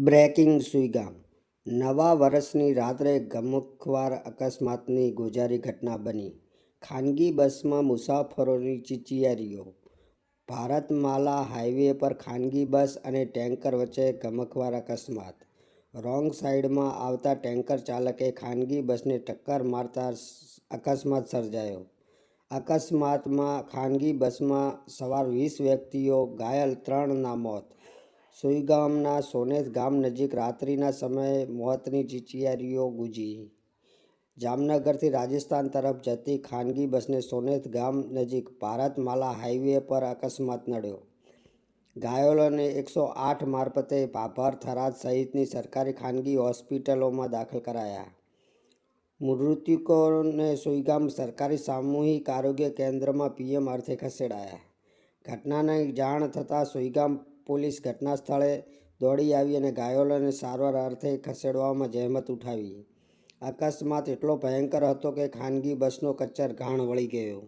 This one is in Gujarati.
બ્રેકિંગ સુઈગામ નવા વર્ષની રાત્રે ગમખ્વાર અકસ્માતની ગોઝારી ઘટના બની. ખાનગી બસમાં મુસાફરોની ચીચિયારીઓ. ભારતમાલા હાઈવે પર ખાનગી બસ અને ટેન્કર વચ્ચે ગમખ્વાર અકસ્માત. રોંગ સાઈડમાં આવતા ટેન્કર ચાલકે ખાનગી બસને ટક્કર મારતા અકસ્માત સર્જાયો. અકસ્માતમાં ખાનગી બસમાં સવાર 20 વ્યક્તિઓ ઘાયલ, 3ના મોત. સુઈગામના સોનેત ગામ નજીક રાત્રિના સમયે મોતની ચીચિયારીઓ ગુંજી. જામનગરથી રાજસ્થાન તરફ જતી ખાનગી બસને સોનેત ગામ નજીક ભારતમાલા હાઈવે પર અકસ્માત નડ્યો. ઘાયલોને 108 મારફતે ભાભર, થરાદ સહિતની સરકારી ખાનગી હોસ્પિટલોમાં દાખલ કરાયા. મૃતકોને સુઈગામ સરકારી સામૂહિક આરોગ્ય કેન્દ્રમાં પીએમ અર્થે ખસેડાયા. ઘટનાની જાણ થતાં સુઈગામ પોલીસ ઘટના સ્થળે દોડી આવી અને ઘાયલોને સારવાર અર્થે ખસેડવામાં જહેમત ઉઠાવી. અકસ્માત એટલો ભયંકર હતો કે ખાનગી બસનો કચ્ચર ઘાણ વળી ગયો.